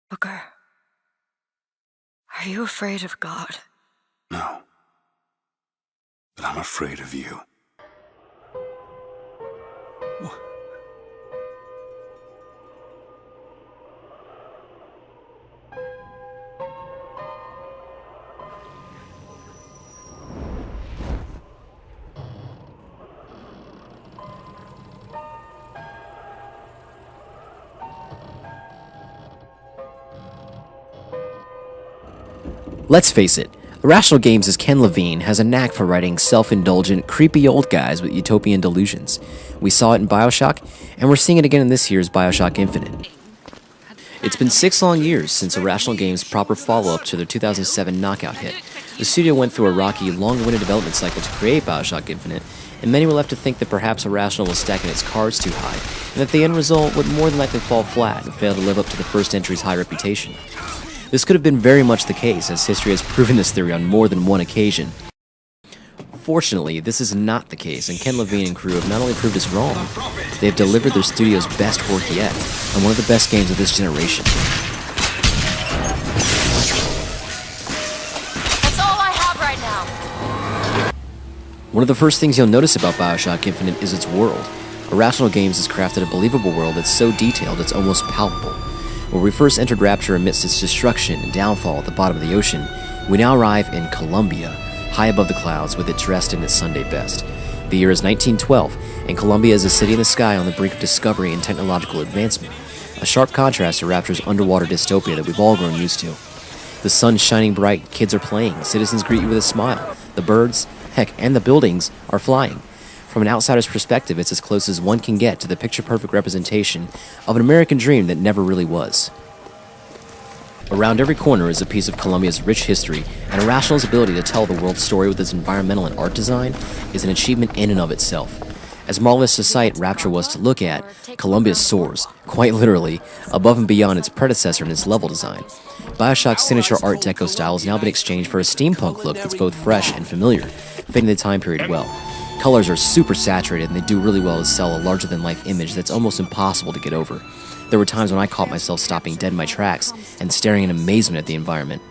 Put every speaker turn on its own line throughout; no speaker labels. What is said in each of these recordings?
Booker, are you afraid of God?
No. But I'm afraid of you.
Let's face it, Irrational Games' Ken Levine has a knack for writing self-indulgent, creepy old guys with utopian delusions. We saw it in BioShock, and we're seeing it again in this year's BioShock Infinite. It's been 6 long years since Irrational Games' proper follow-up to their 2007 knockout hit. The studio went through a rocky, long-winded development cycle to create BioShock Infinite, and many were left to think that perhaps Irrational was stacking its cards too high, and that the end result would more than likely fall flat and fail to live up to the first entry's high reputation. This could have been very much the case, as history has proven this theory on more than one occasion. Fortunately, this is not the case, and Ken Levine and crew have not only proved us wrong, they have delivered their studio's best work yet, and one of the best games of this generation.
That's all I have right now.
One of the first things you'll notice about BioShock Infinite is its world. Irrational Games has crafted a believable world that's so detailed it's almost palpable. Where we first entered Rapture amidst its destruction and downfall at the bottom of the ocean, we now arrive in Columbia, high above the clouds with it dressed in its Sunday best. The year is 1912, and Columbia is a city in the sky on the brink of discovery and technological advancement, a sharp contrast to Rapture's underwater dystopia that we've all grown used to. The sun's shining bright, kids are playing, citizens greet you with a smile, the birds, heck, and the buildings are flying. From an outsider's perspective, it's as close as one can get to the picture-perfect representation of an American dream that never really was. Around every corner is a piece of Columbia's rich history, and Irrational's ability to tell the world's story with its environmental and art design is an achievement in and of itself. As marvelous a sight Rapture was to look at, Columbia soars, quite literally, above and beyond its predecessor in its level design. BioShock's signature Art Deco style has now been exchanged for a steampunk look that's both fresh and familiar, fitting the time period well. Colors are super saturated, and they do really well to sell a larger-than-life image that's almost impossible to get over. There were times when I caught myself stopping dead in my tracks and staring in amazement at the environment.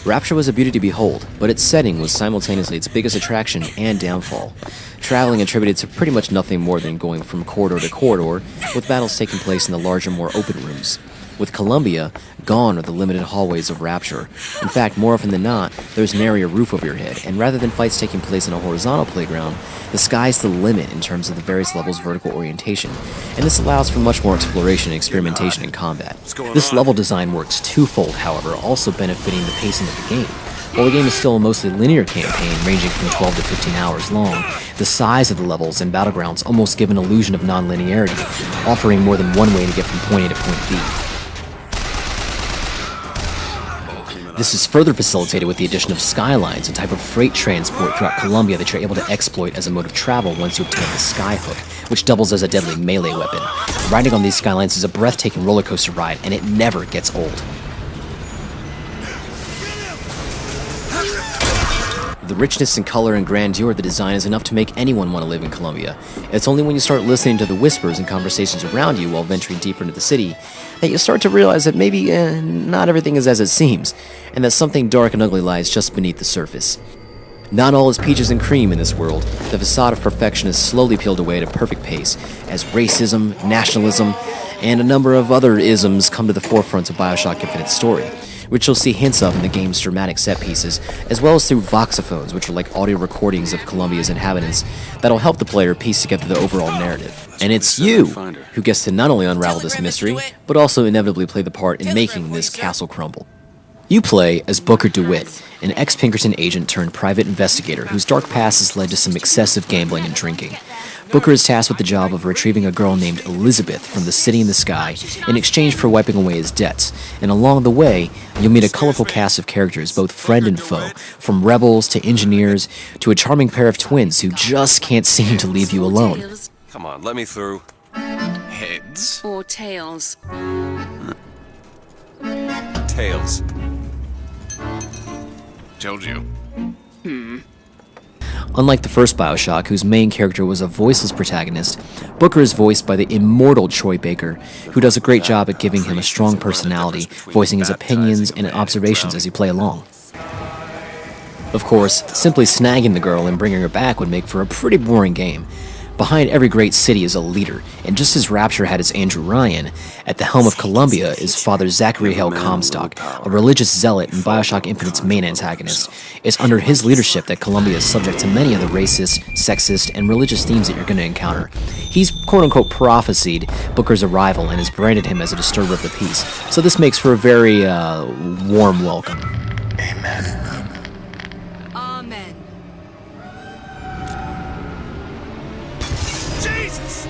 Rapture was a beauty to behold, but its setting was simultaneously its biggest attraction and downfall. Traveling attributed to pretty much nothing more than going from corridor to corridor, with battles taking place in the larger, more open rooms. With Columbia, gone are the limited hallways of Rapture. In fact, more often than not, there's nary a roof over your head, and rather than fights taking place in a horizontal playground, the sky's the limit in terms of the various levels' vertical orientation, and this allows for much more exploration and experimentation in combat. This level design works twofold, however, also benefiting the pacing of the game. While the game is still a mostly linear campaign, ranging from 12 to 15 hours long, the size of the levels and battlegrounds almost give an illusion of non-linearity, offering more than one way to get from point A to point B. This is further facilitated with the addition of skylines, a type of freight transport throughout Columbia that you're able to exploit as a mode of travel once you obtain the Skyhook, which doubles as a deadly melee weapon. Riding on these skylines is a breathtaking roller coaster ride, and it never gets old. The richness and color and grandeur of the design is enough to make anyone want to live in Columbia. It's only when you start listening to the whispers and conversations around you while venturing deeper into the city that you start to realize that maybe not everything is as it seems, and that something dark and ugly lies just beneath the surface. Not all is peaches and cream in this world. The facade of perfection is slowly peeled away at a perfect pace, as racism, nationalism, and a number of other isms come to the forefront of BioShock Infinite's story, which you'll see hints of in the game's dramatic set pieces, as well as through voxophones, which are like audio recordings of Columbia's inhabitants that'll help the player piece together the overall narrative. And it's you who gets to not only unravel this mystery, but also inevitably play the part in making this castle crumble. You play as Booker DeWitt, an ex-Pinkerton agent turned private investigator whose dark past has led to some excessive gambling and drinking. Booker is tasked with the job of retrieving a girl named Elizabeth from the city in the sky in exchange for wiping away his debts, and along the way, you'll meet a colorful cast of characters, both friend and foe, from rebels to engineers to a charming pair of twins who just can't seem to leave you alone.
Come on, let me through. Heads.
Or tails.
Tails. Told you.
Unlike the first BioShock, whose main character was a voiceless protagonist, Booker is voiced by the immortal Troy Baker, who does a great job at giving him a strong personality, voicing his opinions and observations as you play along. Of course, simply snagging the girl and bringing her back would make for a pretty boring game. Behind every great city is a leader, and just as Rapture had its Andrew Ryan, at the helm of Columbia is Father Zachary Hale Comstock, a religious zealot and BioShock Infinite's main antagonist. It's under his leadership that Columbia is subject to many of the racist, sexist, and religious themes that you're going to encounter. He's quote-unquote prophesied Booker's arrival and has branded him as a disturber of the peace, so this makes for a very warm welcome.
Amen.
Amen.
Jesus!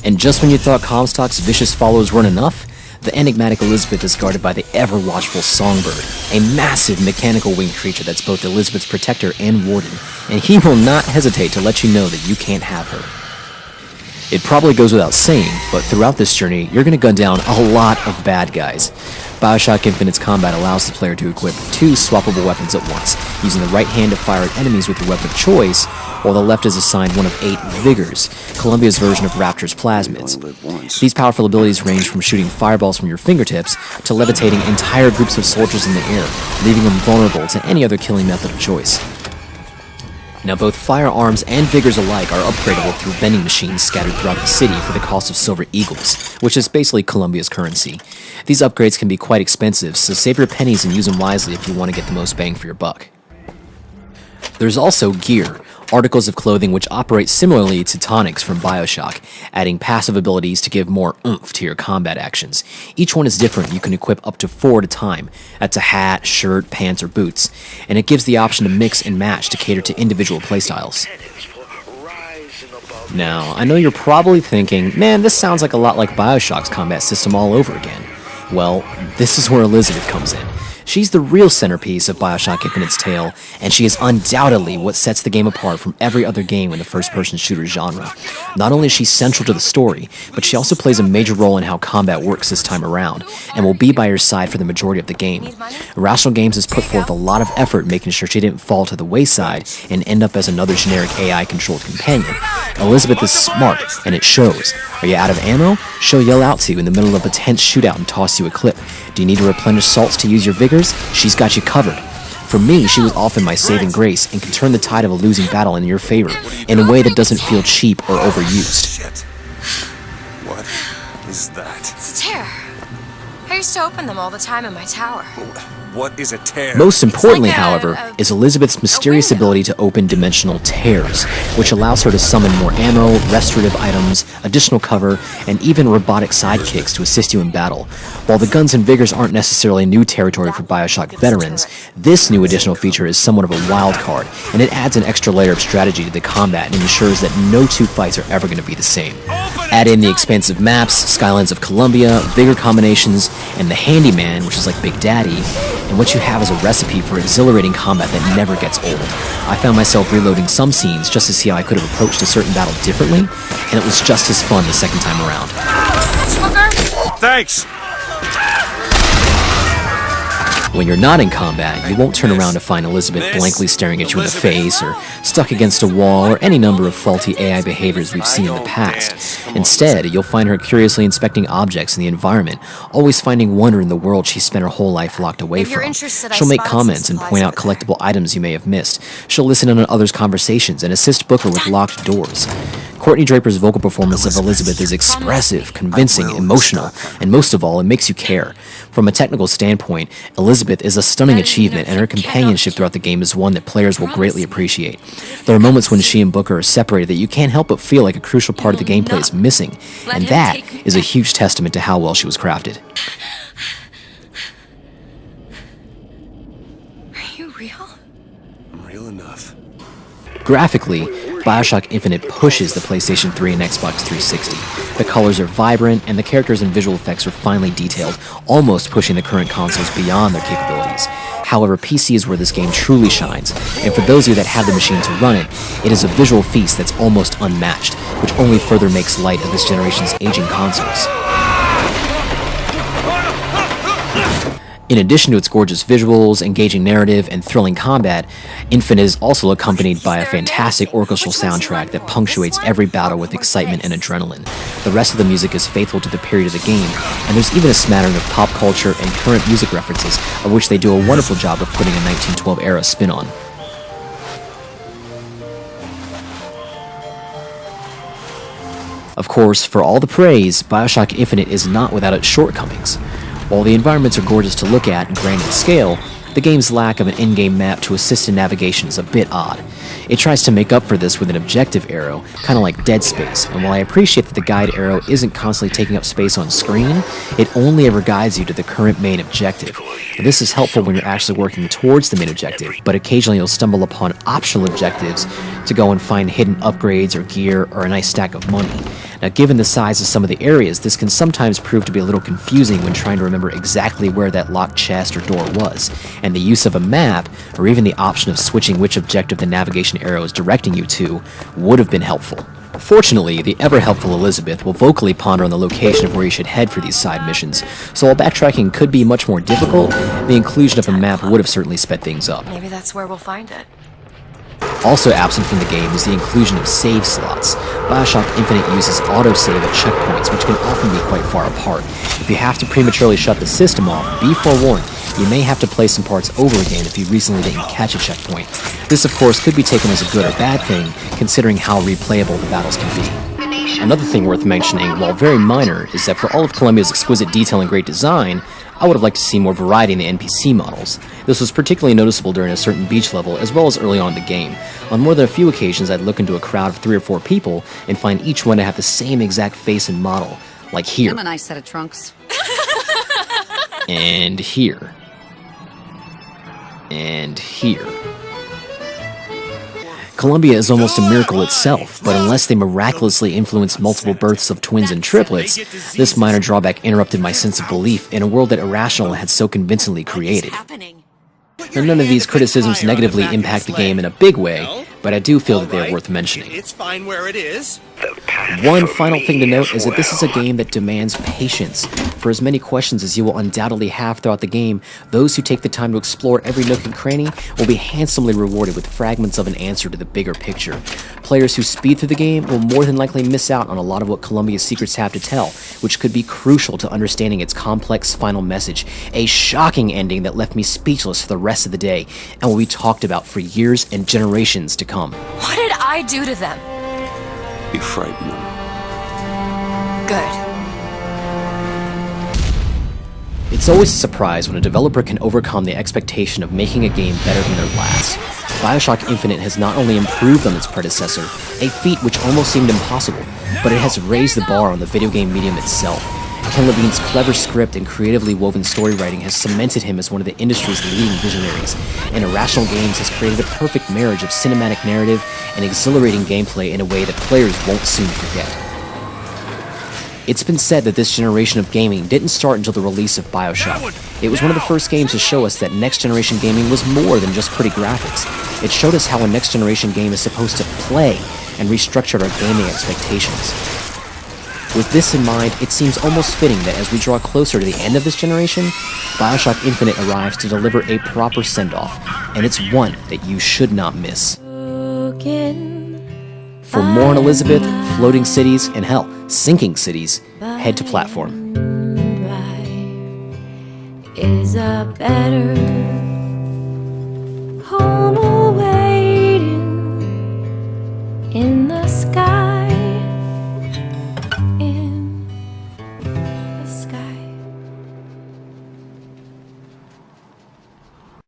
And just when you thought Comstock's vicious followers weren't enough, the enigmatic Elizabeth is guarded by the ever-watchful Songbird, a massive mechanical winged creature that's both Elizabeth's protector and warden, and he will not hesitate to let you know that you can't have her. It probably goes without saying, but throughout this journey, you're going to gun down a lot of bad guys. BioShock Infinite's combat allows the player to equip 2 swappable weapons at once, using the right hand to fire at enemies with your weapon of choice, while the left is assigned one of 8 Vigors, Columbia's version of Rapture's plasmids. These powerful abilities range from shooting fireballs from your fingertips to levitating entire groups of soldiers in the air, leaving them vulnerable to any other killing method of choice. Now, both firearms and Vigors alike are upgradable through vending machines scattered throughout the city for the cost of Silver Eagles, which is basically Columbia's currency. These upgrades can be quite expensive, so save your pennies and use them wisely if you want to get the most bang for your buck. There's also gear, articles of clothing which operate similarly to tonics from BioShock, adding passive abilities to give more oomph to your combat actions. Each one is different, you can equip up to 4 at a time. That's a hat, shirt, pants, or boots, and it gives the option to mix and match to cater to individual playstyles. Now, I know you're probably thinking, man, this sounds like a lot like BioShock's combat system all over again. Well, this is where Elizabeth comes in. She's the real centerpiece of BioShock Infinite's tale, and she is undoubtedly what sets the game apart from every other game in the first-person shooter genre. Not only is she central to the story, but she also plays a major role in how combat works this time around, and will be by your side for the majority of the game. Irrational Games has put forth a lot of effort making sure she didn't fall to the wayside and end up as another generic AI-controlled companion. Elizabeth is smart, and it shows. Are you out of ammo? She'll yell out to you in the middle of a tense shootout and toss you a clip. Do you need to replenish salts to use your Vigors? She's got you covered. For me, she was often my saving grace and can turn the tide of a losing battle in your favor in a way that doesn't feel cheap or overused.
Shit. What is that?
It's a tear. I used to open them all the time in my tower.
What is a tear?
Most importantly,
like
however, is Elizabeth's mysterious ability to open dimensional tears, which allows her to summon more ammo, restorative items, additional cover, and even robotic sidekicks to assist you in battle. While the guns and Vigors aren't necessarily new territory for BioShock veterans, this new additional feature is somewhat of a wild card, and it adds an extra layer of strategy to the combat and ensures that no 2 fights are ever going to be the same. Add in the expansive maps, skylines of Columbia, Vigor combinations, and the Handyman, which is like Big Daddy, and what you have is a recipe for exhilarating combat that never gets old. I found myself reloading some scenes just to see how I could have approached a certain battle differently, and it was just as fun the second time around.
Thanks!
When you're not in combat, you won't turn around to find Elizabeth blankly staring at you in the face, or stuck against a wall, or any number of faulty AI behaviors we've seen in the past. Instead, you'll find her curiously inspecting objects in the environment, always finding wonder in the world she spent her whole life locked away
If you're
from.
interested, I
She'll make
spotted
comments
some
and point out
supplies over
collectible items you may have missed. She'll listen in on others' conversations and assist Booker with locked doors. Courtney Draper's vocal performance of Elizabeth is expressive, convincing, emotional, and most of all, it makes you care. From a technical standpoint, Elizabeth is a stunning achievement, and her companionship throughout the game is one that players will greatly appreciate. There are moments when she and Booker are separated that you can't help but feel like a crucial part of the gameplay is missing, and that is a huge testament to how well she was crafted.
Are you real?
I'm real enough.
Graphically, BioShock Infinite pushes the PlayStation 3 and Xbox 360. The colors are vibrant, and the characters and visual effects are finely detailed, almost pushing the current consoles beyond their capabilities. However, PC is where this game truly shines, and for those of you that have the machine to run it, it is a visual feast that's almost unmatched, which only further makes light of this generation's aging consoles. In addition to its gorgeous visuals, engaging narrative, and thrilling combat, Infinite is also accompanied by a fantastic orchestral soundtrack that punctuates every battle with excitement and adrenaline. The rest of the music is faithful to the period of the game, and there's even a smattering of pop culture and current music references, of which they do a wonderful job of putting a 1912 era spin on. Of course, for all the praise, BioShock Infinite is not without its shortcomings. While the environments are gorgeous to look at and grand in scale, the game's lack of an in-game map to assist in navigation is a bit odd. It tries to make up for this with an objective arrow, kind of like Dead Space, and while I appreciate that the guide arrow isn't constantly taking up space on screen, it only ever guides you to the current main objective. This is helpful when you're actually working towards the main objective, but occasionally you'll stumble upon optional objectives to go and find hidden upgrades or gear or a nice stack of money. Now, given the size of some of the areas, this can sometimes prove to be a little confusing when trying to remember exactly where that locked chest or door was, and the use of a map, or even the option of switching which objective the navigation arrow is directing you to, would have been helpful. Fortunately, the ever-helpful Elizabeth will vocally ponder on the location of where you should head for these side missions, so while backtracking could be much more difficult, the inclusion of a map would have certainly sped things up.
Maybe that's where we'll find it.
Also absent from the game is the inclusion of save slots. BioShock Infinite uses autosave at checkpoints, which can often be quite far apart. If you have to prematurely shut the system off, be forewarned, you may have to play some parts over again if you recently didn't catch a checkpoint. This, of course, could be taken as a good or bad thing, considering how replayable the battles can be. Another thing worth mentioning, while very minor, is that for all of Columbia's exquisite detail and great design, I would have liked to see more variety in the NPC models. This was particularly noticeable during a certain beach level as well as early on in the game. On more than a few occasions, I'd look into a crowd of 3 or 4 people and find each one to have the same exact face and model, like here.
I'm a nice set of trunks.
And here. And here. Columbia is almost a miracle itself, but unless they miraculously influenced multiple births of twins and triplets, this minor drawback interrupted my sense of belief in a world that Irrational had so convincingly created. Now, none of these criticisms negatively impact the game in a big way, but I do feel that they are worth mentioning.
It's fine where it is.
One final thing to note is that this is a game that demands patience. For as many questions as you will undoubtedly have throughout the game, those who take the time to explore every nook and cranny will be handsomely rewarded with fragments of an answer to the bigger picture. Players who speed through the game will more than likely miss out on a lot of what Columbia's secrets have to tell, which could be crucial to understanding its complex final message, a shocking ending that left me speechless for the rest of the day, and will be talked about for years and generations to come.
What did I do to them?
You frighten them.
Good.
It's always a surprise when a developer can overcome the expectation of making a game better than their last. BioShock Infinite has not only improved on its predecessor, a feat which almost seemed impossible, but it has raised the bar on the video game medium itself. Ken Levine's clever script and creatively woven story writing has cemented him as one of the industry's leading visionaries, and Irrational Games has created a perfect marriage of cinematic narrative and exhilarating gameplay in a way that players won't soon forget. It's been said that this generation of gaming didn't start until the release of BioShock. It was one of the first games to show us that next-generation gaming was more than just pretty graphics. It showed us how a next-generation game is supposed to play and restructured our gaming expectations. With this in mind, it seems almost fitting that as we draw closer to the end of this generation, BioShock Infinite arrives to deliver a proper send-off, and it's one that you should not miss. For more on Elizabeth, floating cities, and hell, sinking cities, head to Platf0rm.
Is a better